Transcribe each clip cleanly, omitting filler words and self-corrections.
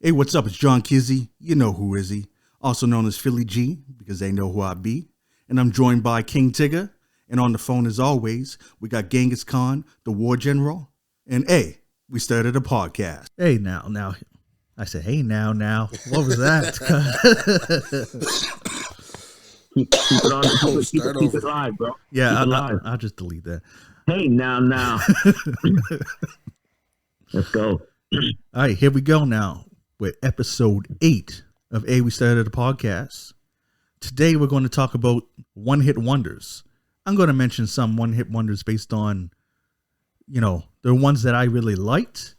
Hey, what's up? It's John Kizzy. You know who is he? Also known as Philly G, because they know who I be. And I'm joined by King Tigger. And on the phone, as always, we got Genghis Khan, the war general. And hey, we started a podcast. Hey, now. I said, hey, now. What was that? Keep it on. Keep it live, bro. Yeah, I'll just delete that. Hey, now. Let's go. All right, here we go now with episode 8 of A We Started a Podcast. Today we're going to talk about one-hit wonders. I'm going to mention some one-hit wonders based on, the ones that I really liked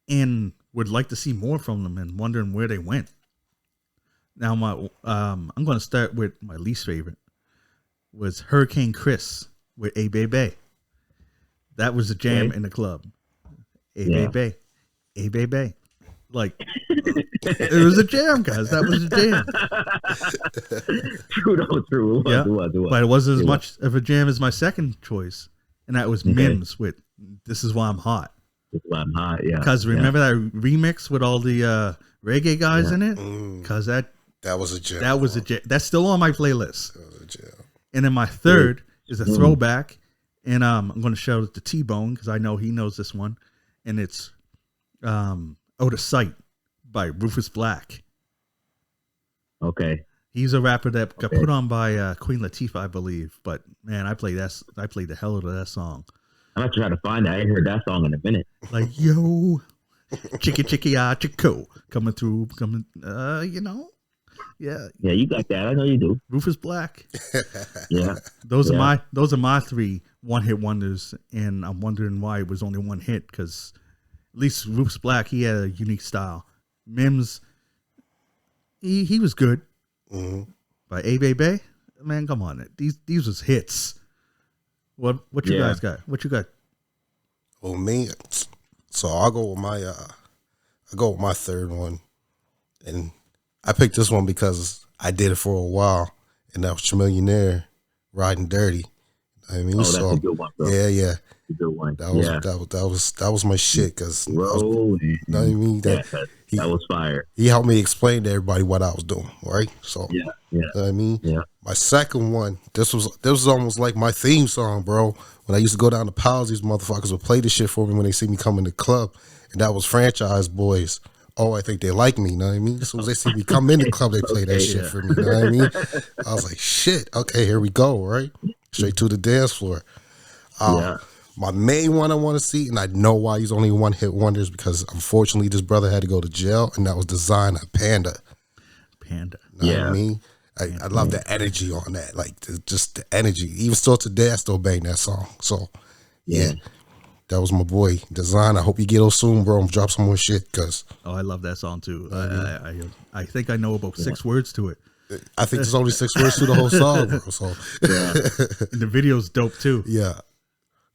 and would like to see more from them and wondering where they went. Now, I'm going to start with my least favorite, was Hurricane Chris with A Baby. That was a jam in the club. A Baby. Like, it was a jam, guys. That was a jam. True. It was. But it wasn't as much of a jam as my second choice, and that was Mims with This Is Why I'm Hot. This is why I'm hot, yeah. Because remember that remix with all the reggae guys in it? Because that was a jam. That was a jam. That's still on my playlist. That was a jam. And then my third is a throwback, and I'm going to shout it to T-Bone because I know he knows this one, and it's Out of Sight by Rufus Black. Okay. He's a rapper that got put on by Queen Latifah, I believe. But man, I played the hell out of that song. I'm not trying to find that. I ain't heard that song in a minute. Like, yo, chicky chico coming, yeah. Yeah, you got that. I know you do. Rufus Black. Yeah. Those are my 3 one-hit wonders, and I'm wondering why it was only one hit, because at least Rufus Black, he had a unique style. Mims, he was good. Mm-hmm. But A Baby, man, come on. These was hits. What you guys got? What you got? Well, me, so I'll go with my third one, and I picked this one because I did it for a while, and that was Chamillionaire, Riding Dirty. I mean, that's a good one, bro. Yeah. A good one. That was my shit, because that was fire. He helped me explain to everybody what I was doing, right? So yeah. You know what I mean? Yeah. My second one, this was almost like my theme song, bro. When I used to go down to Pals, these motherfuckers would play this shit for me when they see me come in the club, and that was Franchise Boys. Oh, I think they like me, you know what I mean? As soon as they see me come in the club, they play that shit for me, you know what I mean? I was like, shit, okay, here we go, right? Straight to the dance floor. My main one I want to see, and I know why he's only one-hit wonders, because unfortunately this brother had to go to jail, and that was Designer, Panda. You know what I mean? I love the energy on that, like just the energy. Even still today, I still bang that song. So, yeah. That was my boy, Design. I hope you get those soon, bro. Drop some more shit, cause I love that song too. I think I know about 6 words to it. I think there's only 6 words to the whole song, bro. So And the video's dope too. Yeah,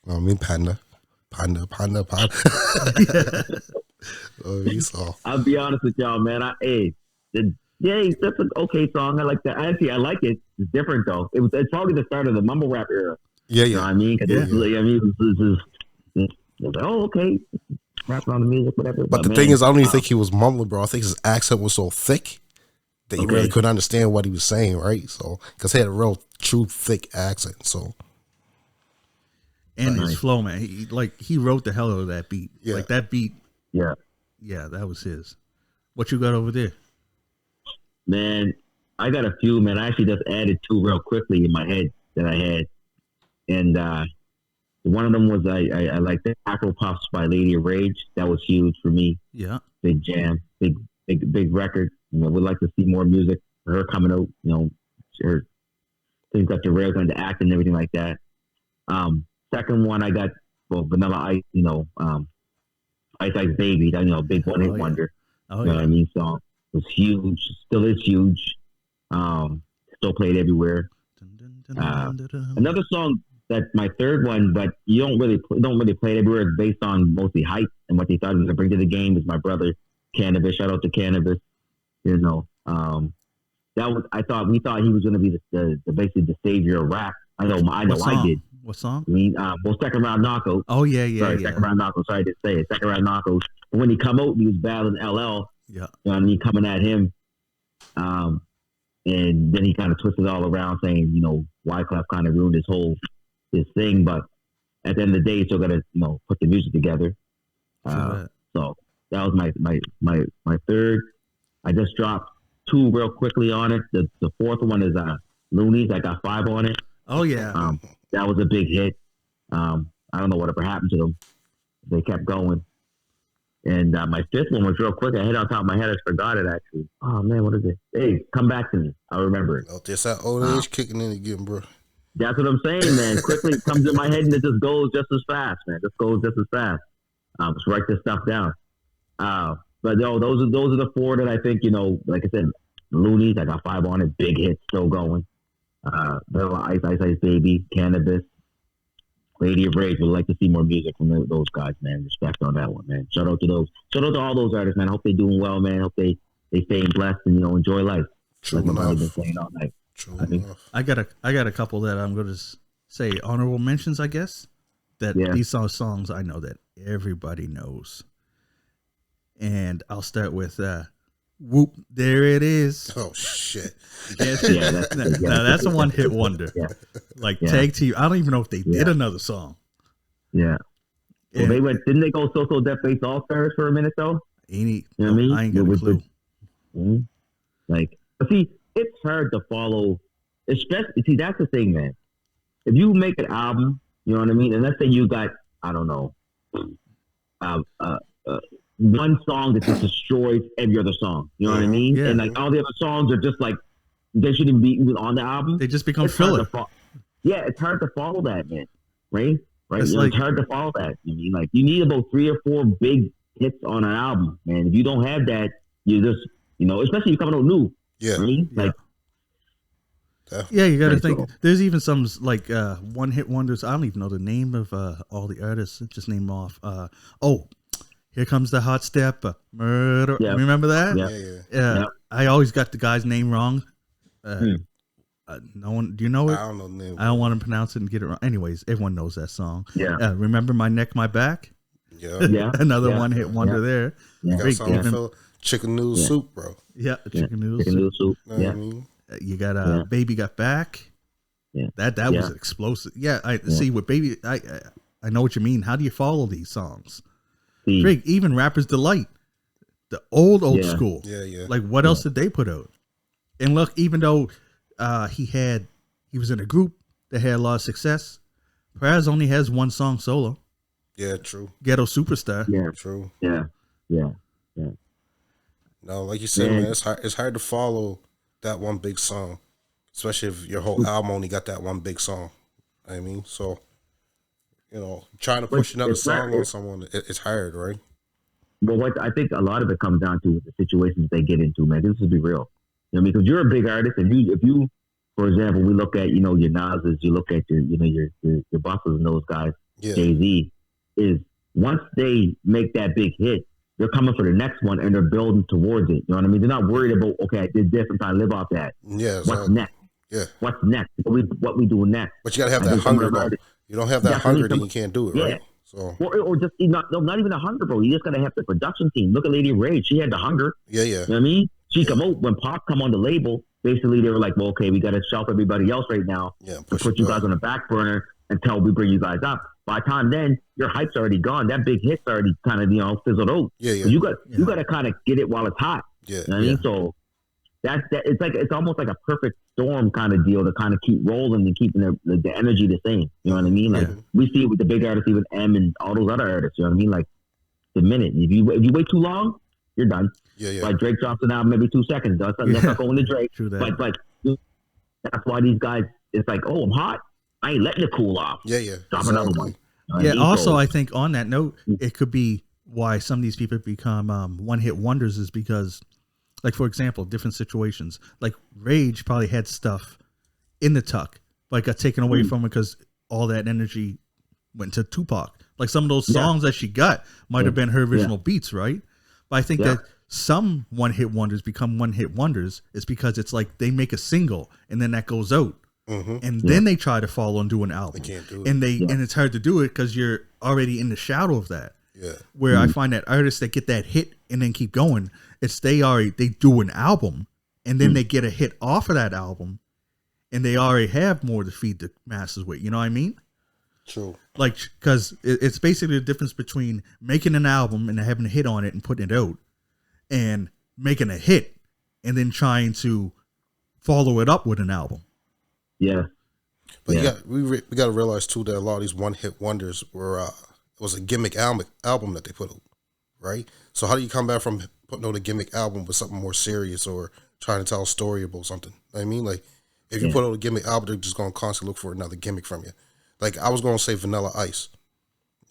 I mean Panda. So I'll be honest with y'all, man. That's an okay song. I like that. Actually, I like it. It's different though. It's probably the start of the mumble rap era. Yeah. You know what I mean? Okay, rapping on the music, whatever. But the thing is, I don't even think he was mumbling, bro. I think his accent was so thick that you really couldn't understand what he was saying, right? So, because he had a real, true, thick accent. So, and his flow, man. He wrote the hell out of that beat. Yeah. Like that beat. Yeah, that was his. What you got over there? Man, I got a few, man. I actually just added 2 real quickly in my head that I had, and one of them was I like the Afro Pops by Lady of Rage. That was huge for me. Yeah, big jam, big record. We'd like to see more music for her coming out. Her things got derailed into acting and everything like that. Second one I got Vanilla Ice. Ice Ice Baby. That big one-hit wonder. Oh, you know what I mean? So it was huge. Still is huge. Still played everywhere. Another song. That's my third one, but you don't really play it everywhere. It's based on mostly hype and what they thought he was going to bring to the game. Is my brother Cannabis. Shout out to Cannabis. We thought he was going to be the basically the savior of rap. I did. What song? Second Round Knockout. Oh yeah. Second Round Knockout. Sorry to say it. Second Round Knockout. And when he come out, he was battling LL. Yeah. You know what I mean? Coming at him. And then he kind of twisted it all around saying, you know, Wyclef kind of ruined his thing. But at the end of the day, he's still got to, you know, put the music together. So that was my third. I just dropped 2 real quickly on it. The fourth one is Loonies. I got 5 on it. Oh yeah. That was a big hit. I don't know whatever happened to them. They kept going. And my 5th one was real quick. I hit on top of my head. I forgot it actually. Oh man, what is it? Hey, come back to me. I'll remember it. Oh, just that old age kicking in again, bro. That's what I'm saying, man. Quickly it comes in my head and it just goes just as fast, man. Just goes just as fast. Just write this stuff down. But no, those are the 4 that I think, you know, like I said, Loonies, I got 5 on it, big hits still going. Ice Ice Baby, Cannabis, Lady of Rage. Would like to see more music from those guys, man. Respect on that one, man. Shout out to those. Shout out to all those artists, man. I hope they're doing well, man. I hope they staying blessed and, you know, enjoy life. True like enough. I've been saying all night. True I mean, enough. I got a couple that I'm going to say honorable mentions, I guess. That these are songs I know that everybody knows. And I'll start with Whoop, There It Is. Oh shit. That's a one-hit wonder. Yeah. Like Tag Team. I don't even know if they did another song. Yeah. Well, they went. Didn't they go So Death Face All Stars for a minute though? You know what I mean? I ain't got a clue. Like, but see, it's hard to follow. Especially, see, that's the thing, man. If you make an album, you know what I mean, and let's say you got, I don't know, one song that just destroys every other song. You know what I mean? Yeah. And like all the other songs are just like they shouldn't be even on the album. They just become It's hard filler. to yeah, it's hard to follow that, man. Right? It's You know, like- it's hard to follow that. I mean, like you need about 3 or 4 big hits on an album, man. If you don't have that, you just, you know, especially if you're coming out new. Yeah. Right? Like, Yeah, you got to Right, think. so- There's even some like one-hit wonders. I don't even know the name of all the artists. Just name off. Here Comes the Hot Step. Murder. Yeah. Remember that? Yeah. Yeah. I always got the guy's name wrong. No one. Do you know I it? don't know the name. I don't want to pronounce it and get it wrong. Anyways, everyone knows that song. Yeah. Remember My Neck, My Back? Yeah. yeah. Another yeah, one-hit wonder there. Yeah. Got Great. something Even- for chicken noodle soup, bro. Yeah, Yeah. Chicken Noodle Chicken Soup. noodle soup. Know what Yeah. I mean? You got Yeah. Baby Got Back. Yeah. That was explosive. Yeah, I see with Baby. I know what you mean. How do you follow these songs? See, Drake, even Rapper's Delight, the old Yeah. school. Yeah, yeah. Like what else did they put out? And look, even though he was in a group that had a lot of success, Praz only has one song solo, Yeah, true. Ghetto Superstar. yeah. True. Yeah. Yeah. No, like you said, Man. man, it's hard to follow that one big song, especially if your whole album only got that one big song. I mean, so you know, trying to push another it's not- song on someone, it's hard, right? Well, what I think a lot of it comes down to is the situations they get into, man. This is be real. You know, because you're a big artist, and if you, for example, we look at, you know, your Nas's, you look at your, you know, your Buffaloes and those guys, Yeah, Jay-Z, is once they make that big hit, they're coming for the next one and they're building towards it. You know what I mean? They're not worried about, okay, I did this, I'm trying to live off that. yeah, What's exactly. next? Yeah, What's next? What we doing next? but you gotta have I that think some hunger of the though. artists- You don't have that Definitely hunger, then some- you can't do it, Yeah. right? So Or just not even the hunger, bro. You just gotta have the production team. Look at Lady Rage. She had the hunger. yeah, You know what I mean? She come out when Pop come on the label. Basically, they were like, "Well, okay, we got to shelf everybody else right now yeah, to push put it you back. guys on the back burner until we bring you guys up." By the time then, your hype's already gone. That big hit's already kind of fizzled out. Yeah, yeah, So you got to kind of get it while it's hot. yeah, You know what I mean? So that it's almost like a perfect storm kind of deal to kind of keep rolling and keeping the energy the same. You know what I mean? Like Yeah. we see it with the big artists, even M and all those other artists. You know what I mean? Like the minute if you wait too long, you're done. yeah, yeah. Like Drake drops an album every 2 seconds. That's not going to Drake. True that. But that's why these guys, it's like, oh, I'm hot. I ain't letting it cool off. Yeah, yeah. Drop another one. You know what I Yeah. mean? Also, So- I think on that note, it could be why some of these people become one-hit wonders is because, like for example, different situations. Like Rage probably had stuff in the tuck, but got taken away from it because all that energy went to Tupac. Like some of those songs that she got might have been her original beats, right? But I think Yeah. that some one-hit wonders become one-hit wonders is because it's like they make a single and then that goes out. And then they try to follow and do an album. They can't do it. And and it's hard to do it because you're already in the shadow of that. Yeah. Where I find that artists that get that hit and then keep going, it's they do an album and then they get a hit off of that album, and they already have more to feed the masses with. You know what I mean? True. Like, because it's basically the difference between making an album and having a hit on it and putting it out, and making a hit and then trying to follow it up with an album. Yeah. But we got to realize too that a lot of these one hit wonders were it was a gimmick album that they put out, right? So how do you come back from putting out a gimmick album with something more serious or trying to tell a story about something? I mean, like if you put out a gimmick album, they're just going to constantly look for another gimmick from you. Like I was going to say Vanilla Ice.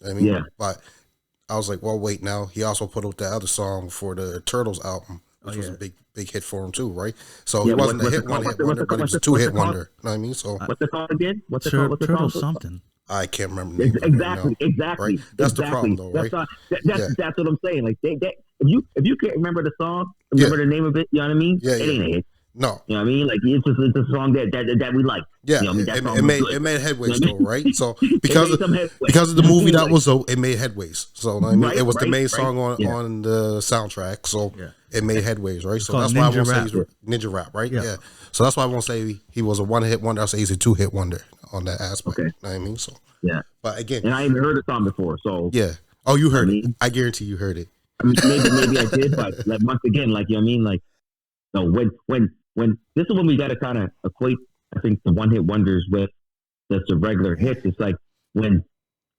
I mean, but I was like, well, wait, now he also put out that other song for the Turtles album, which was a big hit for him too, right? So it wasn't one hit wonder, but it was a 2-hit wonder. You know what I mean? So what's the song again? What's the Turtle song? something. I can't remember the name Exactly. right? That's the problem, though, right? That's what I'm saying. Like if you can't remember the song, remember the name of it. You know what I mean? Yeah, it ain't a hit. No. You know what I mean? Like it's a song that we like. Yeah, you know what I mean? it made headways though, right? So because of the movie that was out, it made headways. So I mean, it was the main song on the soundtrack, so it made headways, right? So that's why I won't say he's Ninja Rap, right? Yeah. So that's why I won't say he was a 1-hit wonder. I'll say he's a 2-hit wonder on that aspect. Okay. You know what I mean? So but again, and I haven't heard the song before, so Oh, you heard it? I guarantee you heard it. I mean, maybe I did, but like once again, like you know what I mean, like no, when this is when we got to kind of equate, I think, the one-hit wonders with just the regular hits. It's like when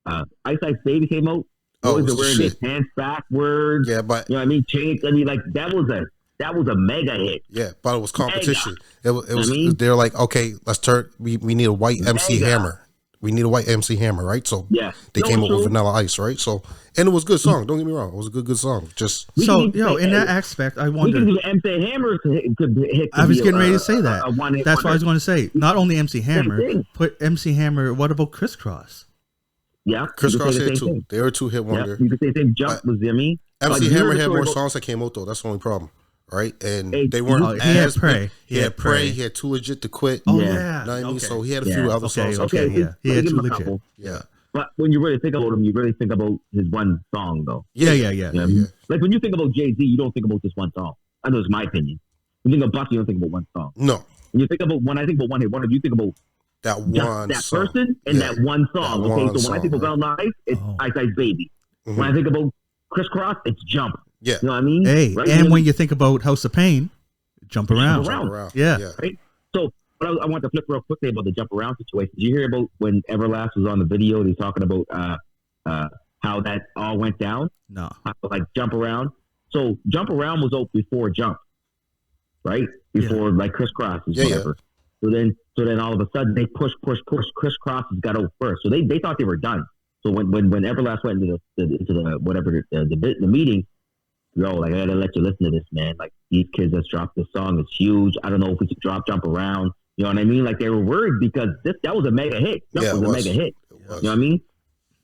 Ice Ice Baby came out, boys are wearing their pants backwards. Yeah, but you know what I mean, chains. I mean, like that was a mega hit. Yeah, but it was competition. It was. They're like, okay, let's turn. We need a white MC Hammer. We need a white MC Hammer, right? So they came up with Vanilla Ice, right? So and it was a good song. Don't get me wrong, it was a good song. Just so in that aspect, I wonder. MC Hammer could hit. I was getting ready to say that. That's what I was going to say. Not only MC Hammer, put MC Hammer. What about Crisscross? Yeah, Crisscross hit too. They were a 2-hit wonder. You could say same Jump was me. MC Hammer had more songs that came out though. That's the only problem. Right, and they weren't. He had Pray. He had Pray. He had Too Legit to Quit. Oh yeah, you know what I mean? So he had a few other songs. Okay, he had Too Legit. Yeah, but when you really think about him, you really think about his one song, though. Yeah. Like when you think about Jay-Z, you don't think about just one song. I know it's my opinion. When you think of Bucky, you don't think about one song. No. When you think about when I think about one hit wonder, you think about that one song. Person and that one song. That okay, one so when I think about Vanilla Ice, it's Ice Ice Baby. Mm-hmm. When I think about Crisscross, it's Jump. Yeah. You know what I mean? Hey, right? and when you think about House of Pain, Jump Around. Yeah. Right? So, but I want to flip real quickly about the Jump Around situation. Did you hear about when Everlast was on the video? He's talking about how that all went down? No. Like Jump Around. So Jump Around was out before Jump, right? Before like Crisscross or whatever. So then all of a sudden they push. Crisscross has got out first. So they thought they were done. So when Everlast went into the whatever the meeting, like I gotta let you listen to this, man. Like these kids that's dropped this song, it's huge. I don't know if we should Jump Around. You know what I mean? Like they were worried because that was a mega hit. Jump was a mega hit. You know what I mean?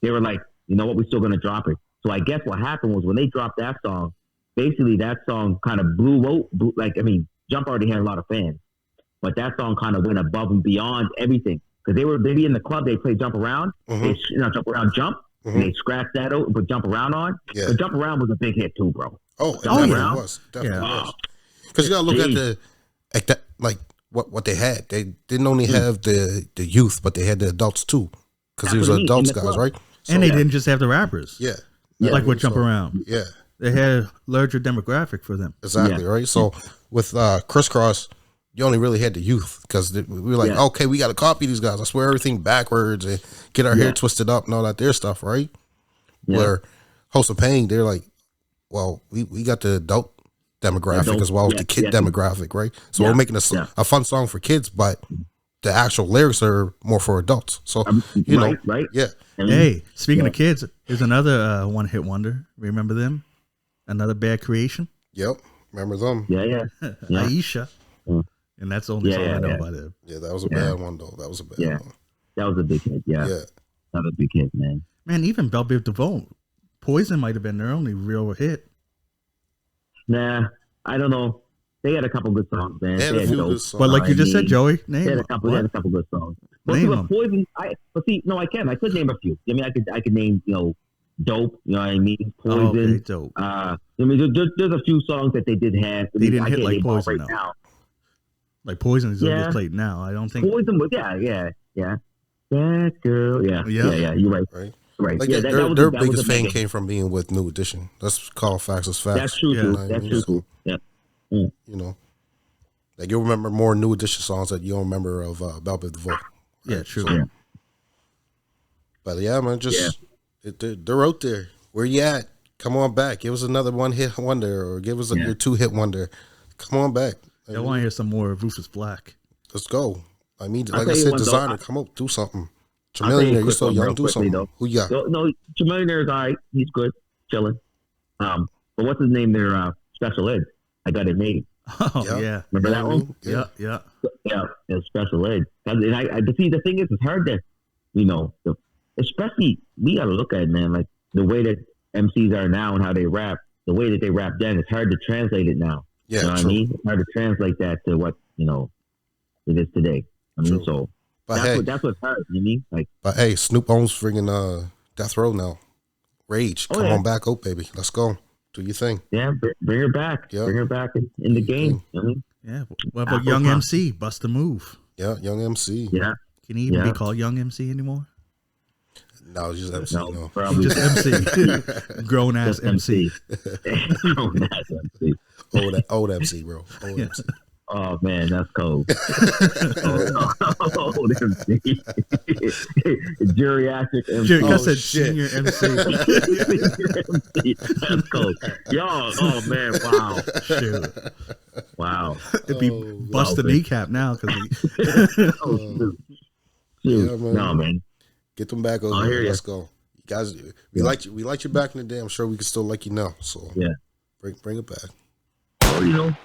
They were like, you know what, we're still gonna drop it. So I guess what happened was when they dropped that song, basically that song kind of blew out. Like I mean, Jump already had a lot of fans, but that song kind of went above and beyond everything because they'd be in the club, they play Jump Around, Jump Around, Jump. And they scratched that out and put Jump Around on. Yeah. But Jump Around was a big hit too, bro. Oh, it definitely was. Definitely was. Because you gotta look at that, what they had. They didn't only have the youth, but they had the adults too. Because these were adults guys, right? So, and they didn't just have the rappers. Yeah. Like with Jump Around. Yeah. They had a larger demographic for them. Exactly, right? So with Crisscross, you only really had the youth because we were like, okay, we got to copy these guys. Let's wear everything backwards and get our hair twisted up and all that their stuff, right? Yeah. Where House of Pain, they're like, well, we got the adult demographic as well as the kid demographic, right? So we're making a fun song for kids, but the actual lyrics are more for adults. So, you know, right? Yeah. Hey, speaking of kids, here's another one-hit wonder. Remember them? Another Bad Creation? Yep. Remember them? Yeah. Aisha. And that's the only song I know about it. Yeah, that was a bad one, though. That was a bad one. That was a big hit, yeah. That was a big hit, man. Man, even Belle Biv DeVoe, Poison might have been their only real hit. Nah, I don't know. They had a couple good songs, man. They had a few good songs. But like you just said, Joey, name they had a couple good songs. Name them. Poison, I could name a few. I mean, I could name, Dope. You know what I mean? Oh, Poison. okay, dope. I mean, there's a few songs that they did have. I They mean, didn't I hit can't like name all Poison, right though. now. Like Poison is Yeah. just played now. I don't think. Poison was yeah. That girl, yeah. You're right. Right. Like Yeah, their that was biggest a fame banger. came from being with New Edition. Let's call facts as facts. That's true, Yeah. too. You know what I That's mean? true, So, too. Yeah. you know, like you'll remember more New Edition songs that you don't remember of Velvet Revolt. Yeah, true. So, but yeah, man, just they're out there. Where you at? Come on back. Give us another one hit wonder, or give us your 2-hit wonder. Come on back. I want to hear some more of Rufus Black. Let's go. I mean, I'll like tell I you said, one, though. designer, come up, do something. I'll tell you a Chameleon, you're quick so one young, real do quickly, something. though. Who you got? No, Chameleonaire's all right. He's good, chilling. But what's his name there? Special Ed. I got it made. Oh, yeah. Remember that You know what I one? mean? Yeah. Yeah, it's Special Ed. And I see, the thing is, it's hard to, especially, we got to look at it, man, like the way that MCs are now and how they rap, the way that they rap then, it's hard to translate it now. Yeah, You know what I true. mean? It's hard to translate that to what, it is today. I mean, True. so But hey, that's what's hard, you mean? Like, Snoop owns friggin' Death Row now. Rage, Oh, come yeah. on back, baby. Let's go. Do your thing. yeah, bring her back. Yeah. Bring her back in the game. You know what I mean? Yeah. What about Apple Young Pie. MC? Bust a move. Yeah, Young MC. Yeah. Can he even be Yeah. called Young MC anymore? No, just MC. No. Probably. Just MC. Grown ass Just MC. Oh, that's MC. Old MC, bro. Old Yeah. MC. Oh man, that's cold. Oh, MC. Geriatric MC. Jerry, I Oh, said shit. senior MC. MC. That's cold. Yo, oh man, wow. Shoot. Wow. It'd be bust the man. kneecap now because Oh, shoot. Yeah, man. No, man. Get them back I over hear here. ya. Let's go. You guys, we liked you. We liked you back in the day. I'm sure we can still like you now. So Yeah. bring it back. Well,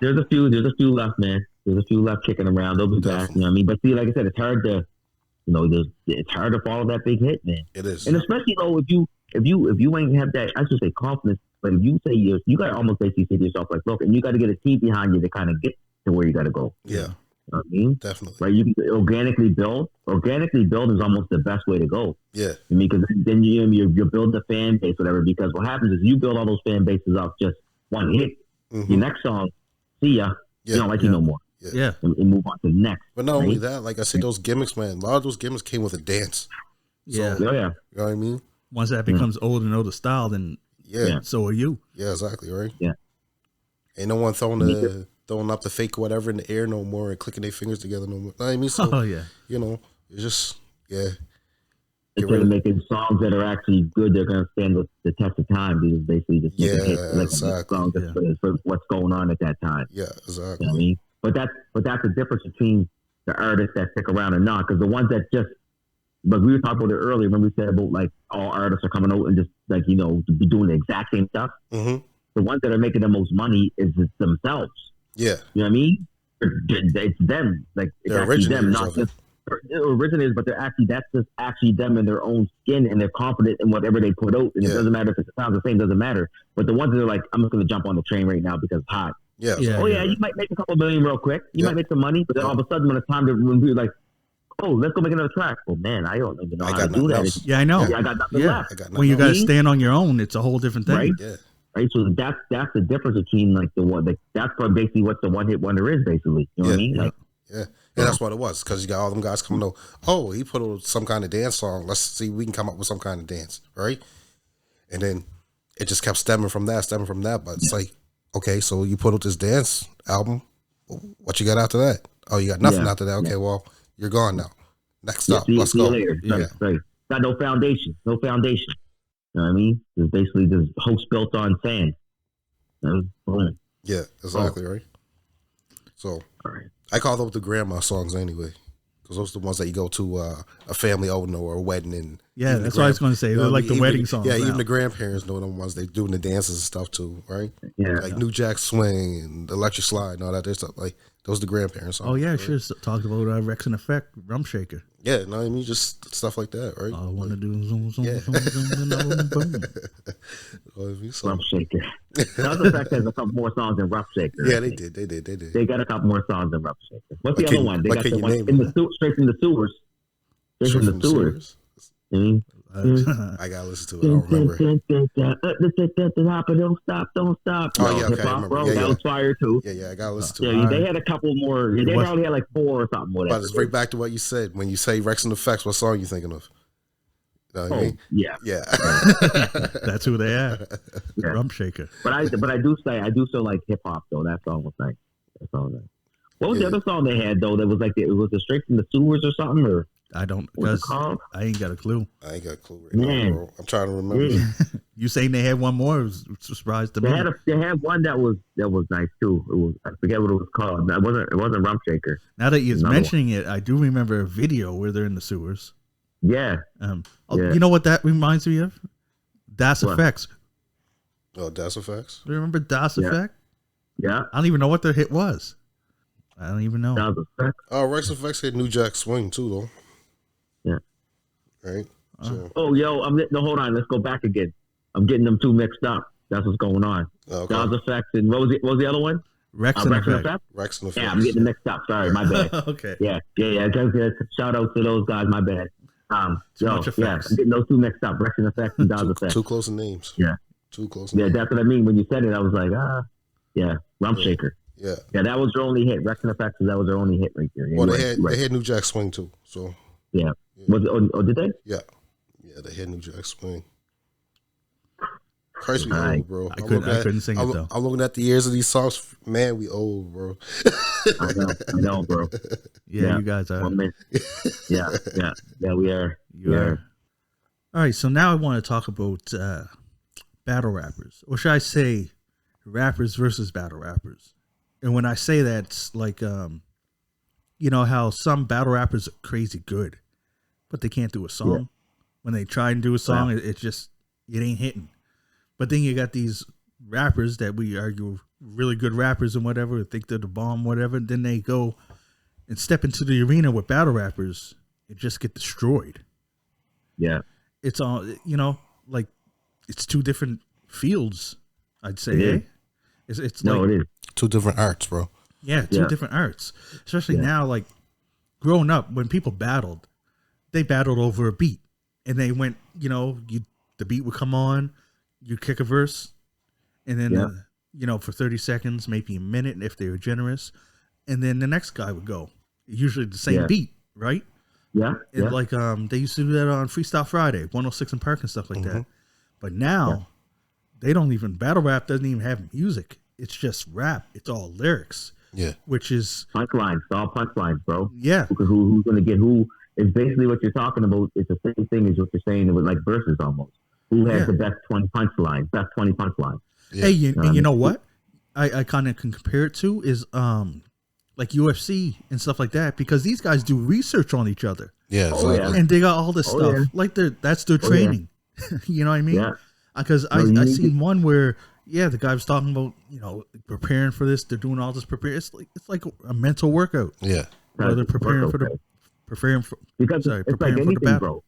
there's a few left, man. There's a few left kicking around. They'll be back. You know what I mean? But see, like I said, it's hard to, it's hard to follow that big hit, man. It is. And especially though, if you ain't have that, I should say confidence. But if you say you got to almost basically say to yourself like, look, and you got to get a team behind you to kind of get to where you got to go. Yeah, You know what I mean? definitely. Right? You can organically build. Organically build is almost the best way to go. Yeah, I mean, because then you're building a fan base, whatever. Because what happens is you build all those fan bases off just one hit. Mhm. Your next song, see ya. Yeah. You don't like you no more. yeah. And move on to the next. but not only Right? that, like I said, those gimmicks, man. A lot of those gimmicks came with a dance. Yeah. Oh, yeah. You know what I mean? Once that becomes old and older style, then Yeah, so are you. yeah, exactly, right? Yeah. Ain't no one throwing up the fake whatever in the air no more and clicking their fingers together no more. You know what I mean? So Oh yeah. it's just Get Instead rid of of- making songs that are actually good, they're going to stand the test of time. Because basically just making hits, like exactly. songs for what's going on at that time. Yeah, You know what I exactly. mean? But that's the difference between the artists that stick around and not. Because the ones that just, but we were talking about it earlier when we said about like all artists are coming out and just like be doing the exact same stuff. Mm-hmm. The ones that are making the most money is themselves. Yeah, You know what I mean? It's them. Like it's they're actually them, originators not of it. just originators, but that's just actually them in their own skin, and they're confident in whatever they put out. And it Yeah. doesn't matter if it sounds the same, doesn't matter. But the ones that are like, I'm just going to jump on the train right now because it's hot. Yeah, Yeah. Oh yeah, you might make a couple million real quick. You Yeah. might make some money, but then all of a sudden when it's time to when we're like, oh, let's go make another track. Well, man, I don't even know I how got to do nothing that. else. Yeah, I know. I got nothing Yeah. left. I got When you nothing got to stand on your own, it's a whole different thing. Right. else. Right, so that's the difference between like the one that's basically what the one hit wonder is basically. You know what I mean? Yeah. Like, Yeah, and that's what it was because you got all them guys coming out. Oh, he put out some kind of dance song. Let's see, if we can come up with some kind of dance, right? And then it just kept stemming from that. But it's like, okay, so you put out this dance album. What you got after that? Oh, you got nothing Yeah. after that. Okay, well, you're gone now. Next yeah, up, see let's you go. later. Yeah. Right. Got no foundation. You know what I mean? It's basically this house built on sand. Boom. Yeah, exactly, right. So All right. I call those the grandma songs anyway, because those are the ones that you go to a family outing or a wedding and Yeah, even that's the what I was going to say. you They're know, like the even- wedding songs. Yeah, now. even the grandparents know them ones. They doing the dances and stuff too, right? Yeah. Like New Jack Swing and Electric Slide and all that. There's stuff like those are the grandparents songs. Oh yeah, right? sure. Talked about Rex and Effect, Rum Shaker. Yeah, no, I mean just stuff like that, right? All I want to do is zoom, zoom, Yeah. zoom, zoom, and boom. Well, if you saw- Rough Shaker. Another Effect has a couple more songs than Rough Shaker. yeah, I they think. did. They got a couple more songs than Rough Shaker. What's the Like, other can- one? They like, got can the you one name in them? straight from the sewers. Straight from the sewers. I mean, I gotta listen to it. I don't remember. Don't stop, don't stop. Oh, yeah, okay, Hip I hop, remember. bro. Yeah, That yeah. was fire too. Yeah, I gotta listen to Yeah, it. they had a couple more. They was- probably had like 4 or something. Whatever. But it's right back to what you said. When you say Rex and Effects, what song you thinking of? You know what I Oh, mean? yeah. Yeah. That's who they are. Yeah. Rump Shaker. But I do still like hip hop though. That song was nice. That song was nice. What was Yeah. the other song they had though? That was like it was straight from the sewers or something, or I don't, what was it because called? I ain't got a clue. I ain't got a clue right Man. now, bro. I'm trying to remember. Yeah. You saying they had one more? It was a surprise to me. They had one that was nice too. It was, I forget what it was called. It wasn't Rump Shaker. Now that you're Another mentioning it, I do remember a video where they're in the sewers. Yeah. Yeah. You know what that reminds me of? Das What? Effects. Oh, Das Effects? Remember Das Yeah. Effect? Yeah. I don't even know what their hit was. I don't even know. That was a fact. Oh, Rex Effects had New Jack Swing too, though. Yeah. Right? So, Oh, yo, no, hold on. Let's go back again. I'm getting them two mixed up. That's what's going on. okay. Dawes Effects and what was the other one? Rex and Rex and Effect. Effect? Rex and Effects. Yeah, I'm getting them mixed up. Sorry, my bad. Okay. Yeah. Shout out to those guys. My bad. Too much effects. I'm getting those two mixed up. Rex and Effects and Dawes Effects. Too close in names. Yeah. Too close. Yeah, names. that's what I mean. When you said it, I was like, yeah, Rump Yeah. Shaker. Yeah. Yeah, that was their only hit. Rex and Effects, that was their only hit right there. Yeah, Well, you're right. they had New Jack Swing too. So Yeah. Was it? Oh, did they? yeah, they had New Jack Swing. Christ, we Alright. old, bro. I couldn't sing it though. I'm looking at the years of these songs. Man, we old, bro. I know, bro. Yeah, you guys are. 1 minute. Yeah, we are. You are. All right, so now I want to talk about battle rappers, or should I say, rappers versus battle rappers. And when I say that, it's like, you know how some battle rappers are crazy good, but they can't do a song. Yeah. When they try and do a song, it ain't hitting. But then you got these rappers that we argue really good rappers and whatever, think they're the bomb, whatever. Then they go and step into the arena with battle rappers and just get destroyed. Yeah. It's all, you know, like it's two different fields, I'd say. It Eh? is. It's No, like, it is. Two different arts, bro. yeah, two Yeah. different arts. Especially Yeah. now, like growing up, when people battled, they battled over a beat, and they went, you know, the beat would come on, you kick a verse, and then Yeah. you know, for 30 seconds, maybe a minute if they were generous, and then the next guy would go. Usually the same Yeah. beat, right? Yeah. And Yeah. like they used to do that on Freestyle Friday, 106 and Park and stuff like that. But now they don't even battle rap doesn't even have music. It's just rap. It's all lyrics, Yeah. which is Punchlines. It's all punchlines, bro. yeah, Who's going to get who? It's basically what you're talking about. It's the same thing as what you're saying with like verses almost. Who has Yeah. the best 20 punchlines? Best 20 punchlines. Yeah. Hey, you know what? I kind of can compare it to is like UFC and stuff like that, because these guys do research on each other Yeah. Oh, Exactly. yeah. and they got all this Oh, stuff. yeah. Like that's their Oh, yeah. training. You know what I mean? Yeah. Because No, you I need seen one where the guy was talking about, you know, preparing for this. They're doing all this it's like a mental workout. Yeah. Where they're preparing Work, for the okay. preparing for Because sorry, it's like preparing for the anything, battle. bro.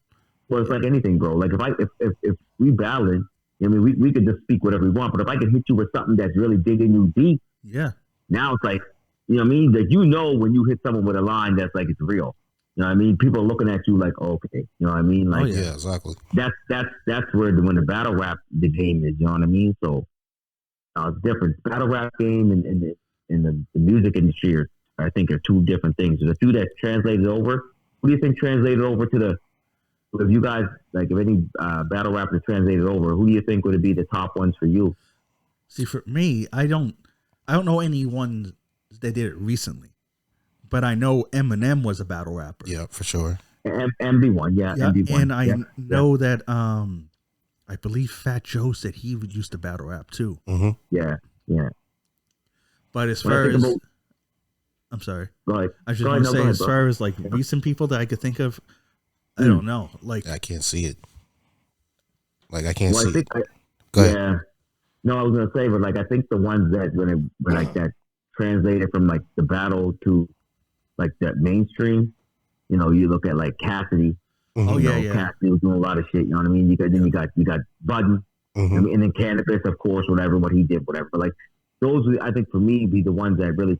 Well, it's like anything, bro. Like if we battling, I mean, we could just speak whatever we want. But if I can hit you with something that's really digging you deep, Yeah. now it's like, you know what I mean? That you know when you hit someone with a line that's like it's real. You know what I mean? People are looking at you like, oh, okay. You know what I mean? Like yeah. Yeah. Exactly. that's where when the battle rap the game is. You know what I mean? So it's different. Battle rap game and the music industry are, I think, are two different things. The two that translated over. Who do you think translated over to the? If you guys like, if any battle rappers translated over, who do you think would be the top ones for you? See, for me, I don't know anyone that did it recently, but I know Eminem was a battle rapper. Yeah, for sure. MB1, yeah, Yeah, MB1, and I yeah. know that I believe Fat Joe said he would use to battle rap too. Mm-hmm. Yeah. But as When I far think as about- I'm sorry, Go ahead. I just Go want ahead, to no, say go as ahead, far as like recent people that I could think of, I don't know. Like I can't see it. Like I can't Well, see I think it. Go ahead. yeah. No, I was gonna say, but like I think the ones that when like that translated from like the battle to like that mainstream, you know, you look at like Cassidy. Mhm. Oh, You yeah, know, yeah. Cassidy was doing a lot of shit. You know what I mean? Then you got Budden, Mhm. I mean, and then Cannabis, of course, whatever what he did, whatever. But like those, I think for me, be the ones that really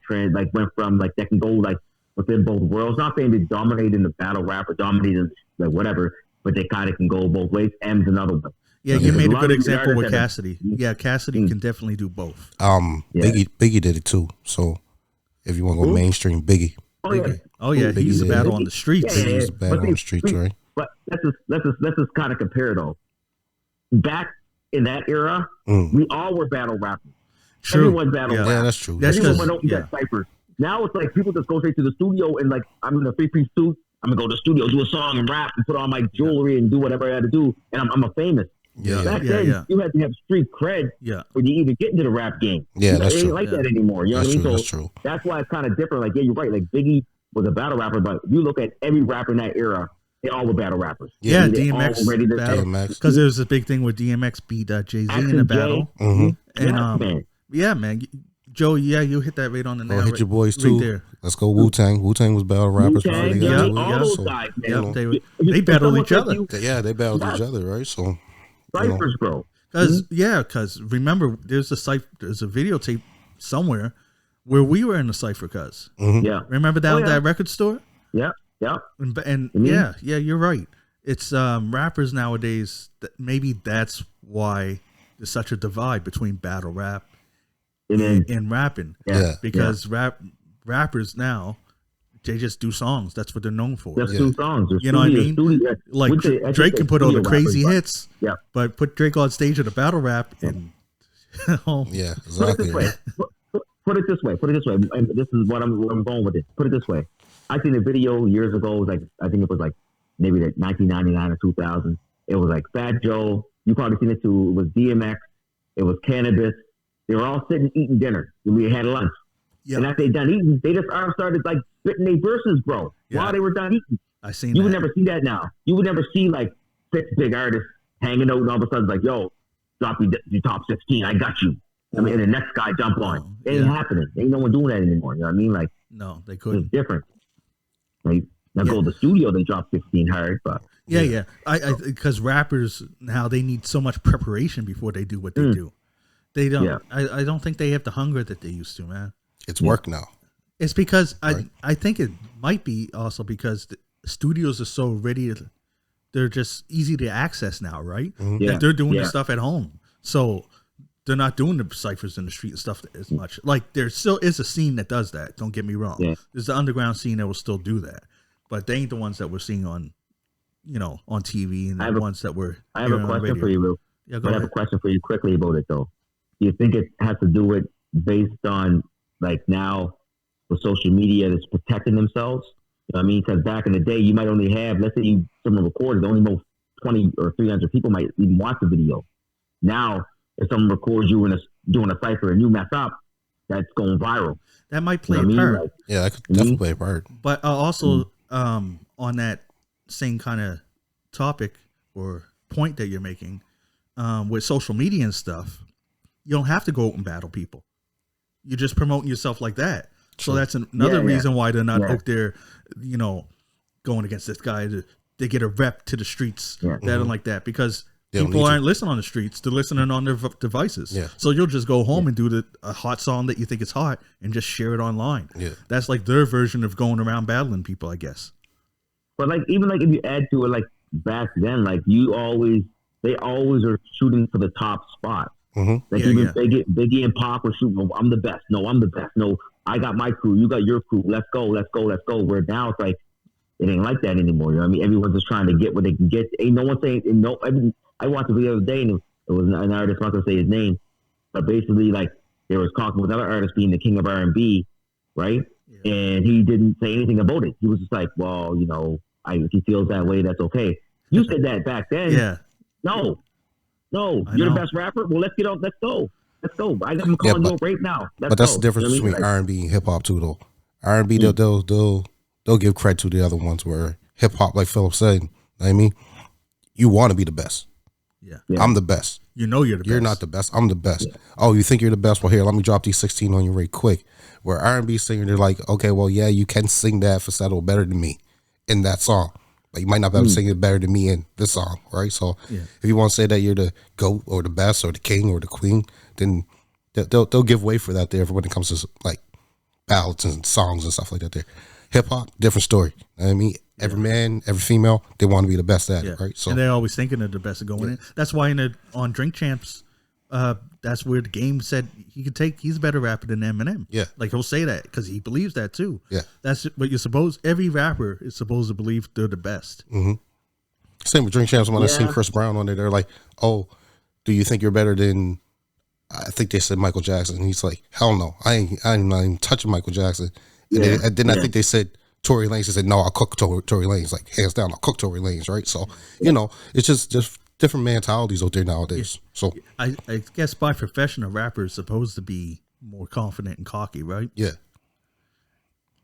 went from like that can go like within both worlds. Not saying they dominate in the battle rap or dominate in like whatever, but they kind of can go both ways. M's another one. Yeah, Okay, you there's made a a lot good of these example with artists that Cassidy. Yeah, Cassidy can definitely do both. Yeah. Biggie did it too. So if you want to go mainstream, Biggie. Oh yeah, Oh yeah, he used to Biggie battle did. on the streets. Yeah, Biggie was bad on the streets, right? But let's just kind of compare though. Back in that era, we all were battle rappers. True. Everyone's battle Yeah. rap. Yeah, that's true. That's Everyone 'cause- went open yeah. that ciphers. Now it's like people just go straight to the studio and like, I'm in a 3-piece suit. I'm gonna go to the studio, do a song and rap and put on my jewelry and do whatever I had to do, and I'm a famous. Yeah, Back Yeah, then, yeah. you had to have street cred Yeah. when you even get into the rap game. Yeah, that's it ain't true. like Yeah. that anymore. You know That's what I true. mean? That's true. That's why it's kind of different. Like, yeah, you're right. Like Biggie was a battle rapper, but if you look at every rapper in that era, they all were battle rappers. Yeah, They all DMX ready to battle. DMX. Because there was a big thing with DMX beat Jay-Z in Action the Jay. battle. Mhm. And Yeah, man. yeah, man. Joe, yeah, you hit that right on the nail. Go hit right- your boys right too. there. Let's go Wu-Tang. Wu-Tang was battle rappers before Wu-Tang, they yeah, got yeah, to all it. those So, guys, man. Yeah, know. they If battled someone each said other. you- they battled Yeah. each other, right? So Ciphers, bro. Because remember, there's a videotape somewhere where we were in the cipher. Cause Yeah. remember down Oh, yeah. that record store, Yeah. Yeah. and Mhm. yeah, you're right. It's rappers nowadays. Maybe that's why there's such a divide between battle rap And then, and rapping. yeah. Because rappers now, they just do songs. That's what they're known for. just two songs. There's You know what I studio- mean? studio- Like with the- I Drake think can the put all the studio crazy rappers, hits, Yeah. but put Drake on stage at a battle rap and oh, Yeah, Put it exactly. this way. Put it this way. Put it this way. And this is where I'm going with it. Put it this way. I seen a video years ago. It was like, I think it was like maybe like 1999 or 2000. It was like Fat Joe. You probably seen it too. It was DMX. It was Cannabis. They were all sitting eating dinner. We had lunch. yeah, And after they done eating, they just all started like spitting their verses, bro. Yeah. While they were done eating. I seen You that. would never see that now. You would never see like 6 big artists hanging out and all of a sudden like, yo, drop your top 16. I got you. I mean, and the next guy jump on. It ain't Yeah. happening. Ain't no one doing that anymore. You know what I mean? Like, No, they it's couldn't. different. Like, now Yeah. go to the studio, they drop 16 hard, but Yeah. I because rappers now they need so much preparation before they do what they do. They don't. Yeah. I don't think they have the hunger that they used to, man. It's work now. It's because Right. I think it might be also because the studios are so ready to, they're just easy to access now, right? Yeah. Like they're doing Yeah. the stuff at home, so they're not doing the ciphers in the street and stuff as much. Like there still is a scene that does that. Don't get me wrong. Yeah. There's the underground scene that will still do that, but they ain't the ones that we're seeing on, on TV and I have the a- ones that we're. I have a hearing on question radio. for you, Lou. Yeah, go I have ahead. a question for you quickly about it, though. Do you think it has to do with based on, like, now with social media that's protecting themselves? You know what I mean? Because back in the day, you might only have, let's say someone recorded, only know 20 or 300 people might even watch the video. Now, if someone records you doing a cipher and you mess up, that's going viral. That might You play know what I a mean? part. Like, Yeah, that could definitely play a part. But also on that same kind of topic or point that you're making with social media and stuff, you don't have to go out and battle people. You're just promoting yourself like that. So that's another Yeah, yeah. reason why they're not Yeah. out there, going against this guy. They get a rep to the streets Yeah. that and like that because They don't people need to. aren't listening on the streets. They're listening on their devices. Yeah. So you'll just go home and do a hot song that you think is hot and just share it online. Yeah. That's like their version of going around battling people, I guess. but like, even like if you add to it, like back then, like they always are shooting for the top spot. Mhm. Like Yeah, even yeah. Biggie and Pac were shooting. I'm the best. No, I'm the best. No, I got my crew. You got your crew. Let's go. Let's go. Let's go. Where now it's like it ain't like that anymore. You know what I mean? Everyone's just trying to get what they can get. Ain't no one saying no. I watched the video the other day and it was an artist. I'm not gonna say his name, but basically like there was talking with another artist being the king of R&B, right? Yeah. And he didn't say anything about it. He was just like, well, if he feels that way, that's okay. You said that back then. Yeah. No, I you're know. the best rapper. Well, let's get on. Let's go. I'm calling you up right now. But that's the difference between R&B and hip hop too, though. R&B they'll give credit to the other ones, where hip hop, like Philip said, I mean, you want to be the best. Yeah. Yeah. I'm the best. You're the best. You're not the best. I'm the best. Oh, you think you're the best? Well, here, let me drop these 16 on you right quick. Where R&B singer, they're like, okay, well, yeah, you can sing that falsetto better than me in that song, but you might not be able to sing it better than me in this song, right? So if you want to say that you're the GOAT or the best or the king or the queen, then they'll give way for that there when it comes to like ballads and songs and stuff like that there. Hip hop, different story. You know what I mean, every man, every female, they want to be the best at Yeah. it, right? So and they're always thinking of the best of going in. That's why on Drink Champs, that's where the game said he's a better rapper than Eminem. Yeah. Like he'll say that because he believes that too. Yeah. That's what you're supposed. Every rapper is supposed to believe they're the best. same with Drink Champs. When I seen Yeah. Chris Brown on there, they're like, "Oh, do you think you're better than?" I think they said Michael Jackson. And he's like, "Hell no, I'm not even touching Michael Jackson." And then I think they said Tory Lanez. He said, "No, I'll cook Tory Lanez. Like hands down, I'll cook Tory Lanez." Right? So it's just different mentalities out there nowadays. So I guess by profession, a rapper is supposed to be more confident and cocky, right? yeah,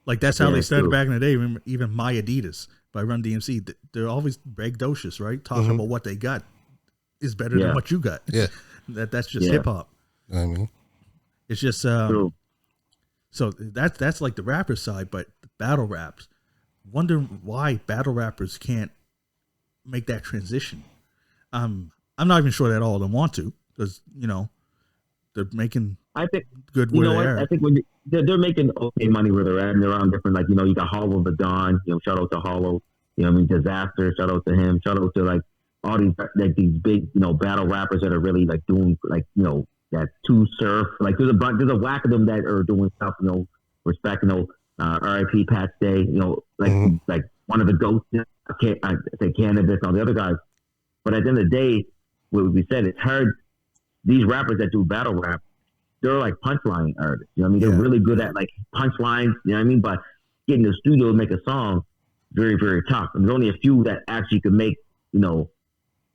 Like that's how Yeah, they started true. back in the day. Remember, even My Adidas by Run DMC, they're always braggadocious, right? Talking about what they got is better Yeah. than what you got. yeah. That's just Yeah. hip hop. You know what I mean, It's just True. so that's like the rapper side, but the battle raps. Wonder why battle rappers can't make that transition. I'm not even sure that all of them want to, because they're making I think good you where know they what? are. I think when they're making okay money where they're at, and they're on different, like you got Hollow the Don. Shout out to Hollow. I mean, Disaster. Shout out to him. Shout out to like all these like these big battle rappers that are really like doing like that Two Surf. Like there's a whack of them that are doing stuff. Respect. R.I.P. Pat Stay. Like one of the ghosts. I say Cannabis. All the other guys. But at the end of the day, what we said, it's hard. These rappers that do battle rap, they're like punchline artists. You know what I mean? They're Yeah. really good at like punchlines. You know what I mean? But getting in the studio and make a song, very, very tough. And there's only a few that actually could make,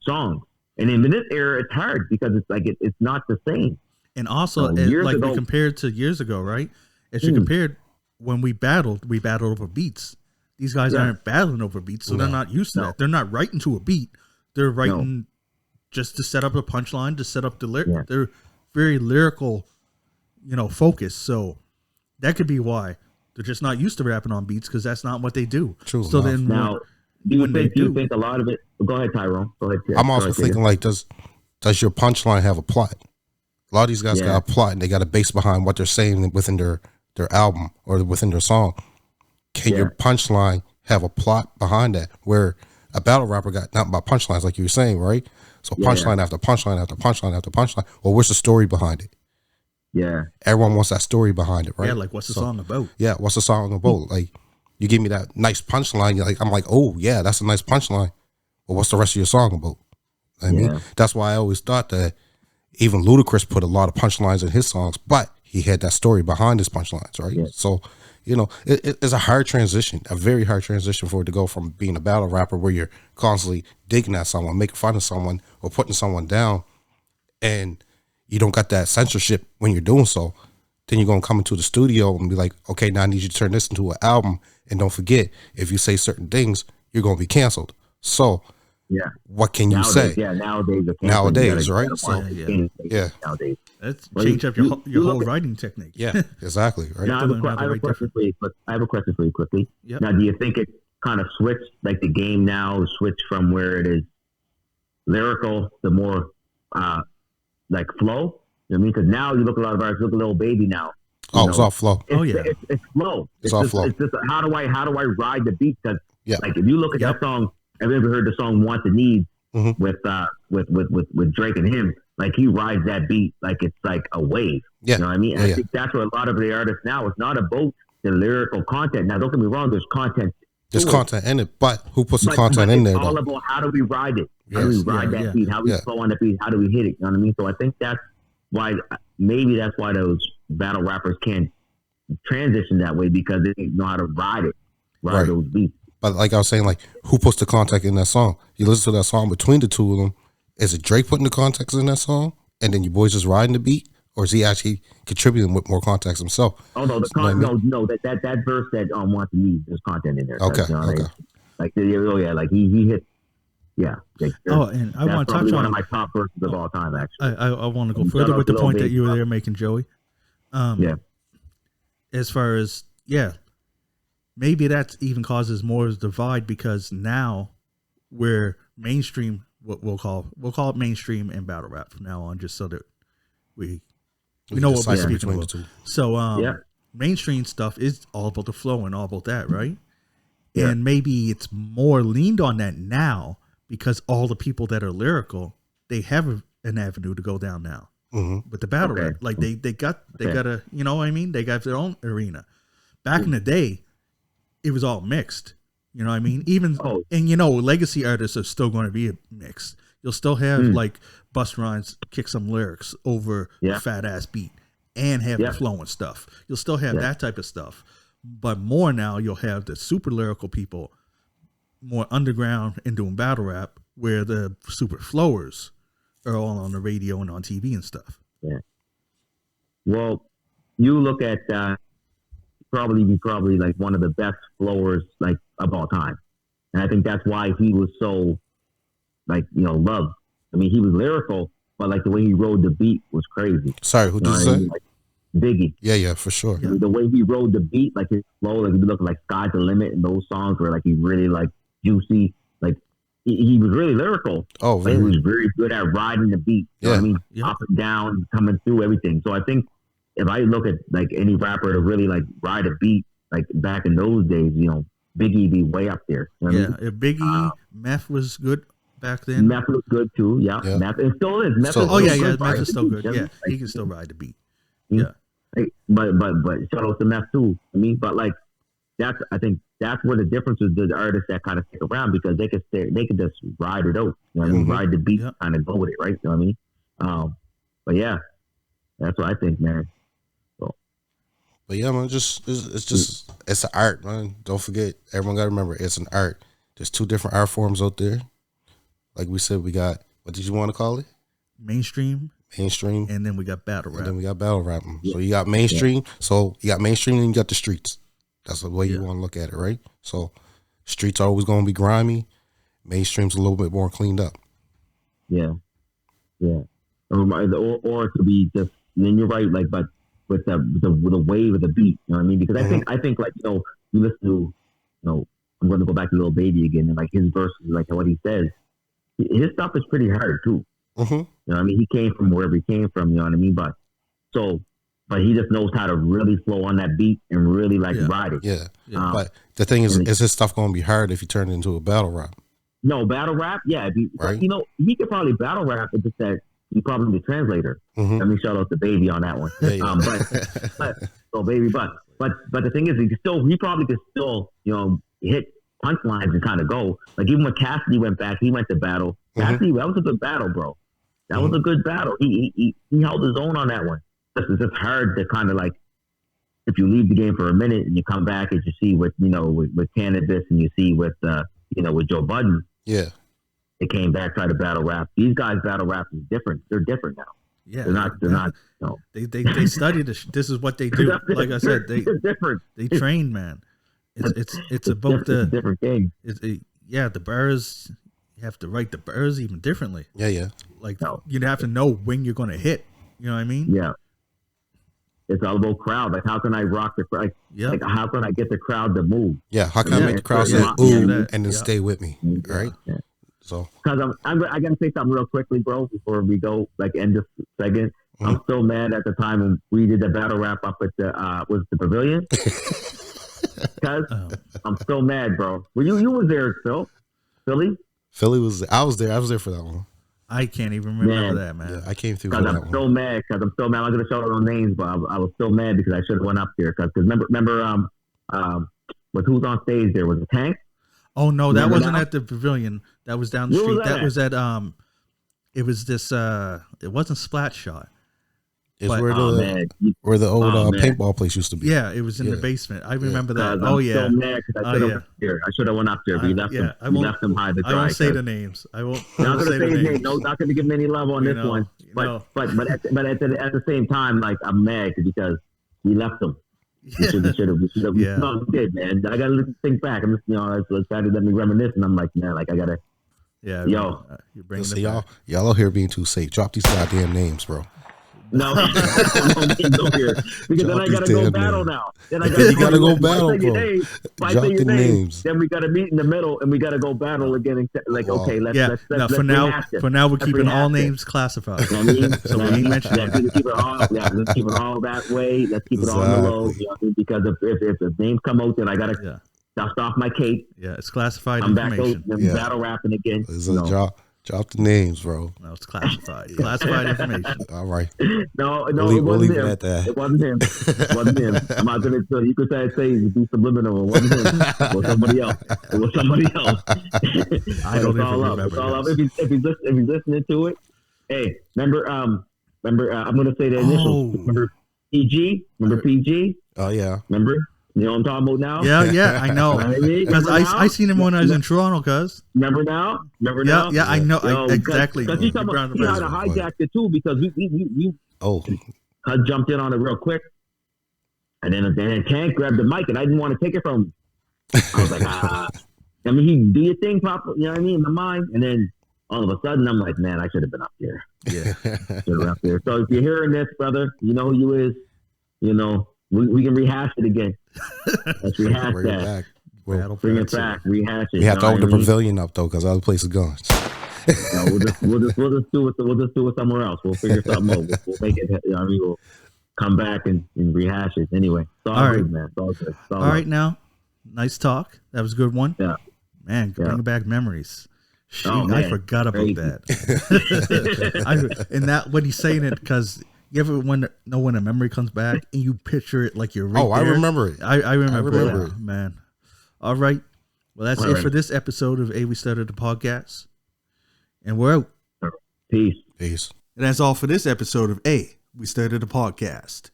songs. And in this era, it's hard because it's like it's not the same. And also, So years like we ago- compared to years ago, right? If you compared when we battled over beats. These guys Yeah. aren't battling over beats, so they're No. not used to No. that. They're not writing to a beat. They're writing just to set up a punchline, to set up the lyric. Yeah. They're very lyrical, focused. So that could be why they're just not used to rapping on beats because that's not what they do. True So enough. then, Now, do you when they think do- a lot of it? Go ahead, Tyrone. Go ahead. I'm also Go ahead, thinking like, does your punchline have a plot? A lot of these guys Yeah. got a plot and they got a base behind what they're saying within their album or within their song. Can your punchline have a plot behind that? Where a battle rapper got nothing but punchlines, like you were saying, right? So punchline after punchline after punchline after punchline. Well, what's the story behind it? Yeah. Everyone wants that story behind it, right? yeah, like what's the song about? Yeah, what's the song about? Like, you give me that nice punchline, I'm like, oh yeah, that's a nice punchline. Well, what's the rest of your song about? I mean, that's why I always thought that even Ludacris put a lot of punchlines in his songs, but he had that story behind his punchlines, right? Yeah. So, it's a hard transition, a very hard transition for it to go from being a battle rapper where you're constantly digging at someone, making fun of someone, or putting someone down, and you don't got that censorship when you're doing so. Then you're gonna come into the studio and be like, okay, now I need you to turn this into an album, and don't forget, if you say certain things, you're gonna be canceled. So, Yeah. what can you say? Yeah. Nowadays. Nowadays, right? Yeah. Nowadays. Let's Well, change up you your whole look at- waiting technique. Yeah, exactly, right? Now, I Doing have that a way question for you. I have a question for you quickly. Yep. Now, do you think it kind of switched, like the game now switched from where it is lyrical to more like flow? You know what I mean? Because now you look at a lot of artists, look at Lil Baby now. Oh, it's all flow. Oh, yeah. It's flow. It's all just, flow. It's just how do I ride the beat? Because Yeah. like if you look at Yep. that song, have you ever heard the song "Want the Need" Mhm. with Drake and him? Like he rides that beat like it's like a wave. Yeah. You know what I mean? And Yeah. I think that's what a lot of the artists now. It's not about the lyrical content. Now, don't get me wrong. There's content. There's to it. content in it, but who puts the But content in there it's all though? about how do we ride it? How do we Yes. ride that Yeah. beat? How do we Yeah. flow on the beat? How do we hit it? You know what I mean? So I think that's why that's why those battle rappers can't transition that way because they know how to ride Right. those beats. But like I was saying, like who puts the context in that song? You listen to that song between the two of them. Is it Drake putting the context in that song, and then you boys just riding the beat, or is he actually contributing with more context himself? Oh no, that verse that "Want to Need" there's content in there. Okay, You know what I mean? okay. Like he hit. Yeah. Like, Oh, and I that's want to probably touch one on. of my top verses of all time. Actually. I want to go Shout further out with to the Lil point that Baby. you were there making, Joey. Yeah. As far as maybe that even causes more divide because now we're mainstream. What we'll call it mainstream and battle rap from now on, just so that we know what we're decipher speaking between about. the two. So Yeah. mainstream stuff is all about the flow and all about that, right? Yeah. And maybe it's more leaned on that now because all the people that are lyrical, they have an avenue to go down now with the battle rap. Like they got a, you know what I mean? They got their own arena. Back in the day, it was all mixed. You know what I mean? Even and you know, legacy artists are still going to be mixed. You'll still have like Busta Rhymes kick some lyrics over a fat ass beat and have the flow and stuff. You'll still have that type of stuff. But more now, you'll have the super lyrical people, more underground and doing battle rap, where the super flowers are all on the radio and on TV and stuff. Yeah. Well, you look at probably like one of the best flowers like of all time, and I think that's why he was so like loved. I mean, he was lyrical, but like the way he rode the beat was crazy. Sorry, who did you say? Like, Biggie. Yeah, for sure. Yeah. The way he rode the beat, like his flow, like he looked like Sky's the Limit, and those songs were like he really like juicy. Like he was really lyrical. Oh, but he was very good at riding the beat. You know what I mean? Up and down, coming through everything. So I think if I look at like any rapper to really like ride a beat, like back in those days, Biggie be way up there. You know what I mean? If Biggie, Meth was good back then. Meth was good too. Yeah. Meth, it still is. Meth is Meth is still good. Yeah, he can still ride the beat. Yeah. But shout out to Meth too. I mean, but like I think that's where the difference is. The artists that kind of stick around because they could just ride it out. You know what I mean? Ride the beat, kind of go with it, right? You know what I mean? But yeah, that's what I think, man. So. But yeah, man, it's an art, man. Don't forget, everyone got to remember, it's an art. There's two different art forms out there. Like we said, we got, what did you want to call it? Mainstream, and then we got battle rap. And then we got battle rapping. So you got mainstream. So you got mainstream and you got the streets. That's the way you want to look at it, right? So streets are always going to be grimy. Mainstream's a little bit more cleaned up. Yeah. Or it could be just. Then you're right, like, but with the wave of the beat, you know what I mean? Because I think like you listen to, I'm going to go back to Lil Baby again, and like his verses, like what he says, his stuff is pretty hard too. You know what I mean? He came from wherever he came from, you know what I mean? But he just knows how to really flow on that beat and really like ride it. Yeah. But the thing is his stuff going to be hard if you turn it into a battle rap? No, battle rap, yeah. Right. He could probably battle rap. It's just that he probably the translator. Let me shout out to Baby on that one. But the thing is, he probably could still hit punchlines and kind of go. Like even when Cassidy went back, he went to battle. Cassidy, that was a good battle, bro. That was a good battle. He held his own on that one. It's just hard to kind of like, if you leave the game for a minute and you come back and you see with Cannabis and you see with Joe Budden. Yeah. They came back, tried to battle rap. These guys battle rap is different. They're different now. Yeah. They're not. They study this. This is what they do. Like I said, they're different. They train, man. It's about the different thing. The bars. You have to write the bars even differently. Yeah. Like you'd have to know when you're going to hit. You know what I mean? Yeah. It's all about crowd. Like, how can I rock the crowd? Like, how can I get the crowd to move? Yeah, how can I make the crowd say ooh and then stay with me? Right? Yeah. So, because I got to say something real quickly, bro, before we go, like, end this segment. I'm still mad at the time when we did the battle rap up at the Pavilion. Because I'm still mad, bro. Well, you was there, Philly? I was there for that one. I can't even remember that, man. Yeah, I came through for that one. I'm still mad. I'm going to shout out no names, but I was still mad because I should have went up there. Because remember, who's on stage there? Was it Tank? Oh no, that wasn't at the Pavilion. That was down the street. That was at it was this. It wasn't Splat Shot. It's where the old paintball place used to be. Yeah, it was in the basement. I remember that. I'm so mad because I should have went up there. We left them high to dry. I won't say the names. I won't. Not going to say his name. No, not going to give him any love on this one. But at the same time, like I'm mad because we left them. We should have. Yeah. No, we did, man. I got to think back. I'm just, it's trying to let me reminisce, and I'm like, man, like I gotta. Yeah. Yo, you're bringing y'all out here being too safe. Drop these goddamn names, bro. No, no names over here. Because then I Drop gotta these go damn battle names. now. Then I You gotta go if I battle, say your bro. name, if I Drop say your the name, names. then we gotta meet in the middle and we gotta go battle again. And like, Wow. okay, let's Yeah. let's No, let's for now, rehash it. for now, we're Let's keeping all rehash it. names classified. You know what I mean? So we ain't mentioning let's keep it all. Yeah, let's keep it all that way. Let's keep it all on the low. Exactly. You know what I mean? Because if the names come out, then I gotta Yeah. dust off my cape. Yeah, it's classified I'm back out information. and Yeah. battle rapping again. So drop the names, bro. No, it's classified. Classified information. All right. No, We'll it leave wasn't it him. at that. It wasn't him. It wasn't him. I'm not gonna tell you. Could say be subliminal. It wasn't him. It was somebody else. It was somebody else. I don't It's all even up. It's all remember. up. If he's listening to it, hey, remember I'm gonna say the initials. Oh. Remember PG? Remember PG? Oh yeah. Remember? You know what I'm talking about now? Yeah, I know. You know what I mean? Because Remember now? I seen him when I was in Toronto, cuz. Remember now? Remember Yeah, now? yeah, I know. Exactly. Because he's talking about he had to hijack it too because we Oh. I jumped in on it real quick, and then Tank grabbed the mic, and I didn't want to take it from him. I was like, I mean, he do your thing, Papa. You know what I mean? In my mind, and then all of a sudden, I'm like, man, I should have been up there. Yeah. Should have been up there. So if you're hearing this, brother, you know who you is. You know, we can rehash it again. Let's rehash Bring it that. back. Well, Battle Bring for it back. Rehash it. we have to you know open the what I mean? pavilion up though, because other places gone. No, we'll just do it somewhere else. We'll figure something out. We'll make it. You know what I mean, we'll come back and rehash it. Anyway, it's all All good, right. man. It's all good. It's all All right, now. Nice talk. That was a good one. Yeah. Man, Yeah. bringing back memories. Shit, Oh, I man. forgot about Crazy. that. And that when he's saying it, because you ever know when a memory comes back and you picture it like you're right I there? remember it. I remember, remember it, man. All right. Well, that's All it right. for this episode of A We Started the Podcast. And we're out. Peace. Peace. And that's all for this episode of We Started the Podcast.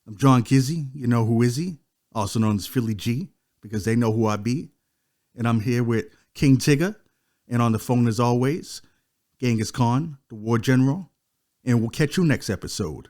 I'm John Kizzy, you know who is he, also known as Philly G, because they know who I be. And I'm here with King Tigger, and on the phone as always, Genghis Khan, the War General. And we'll catch you next episode.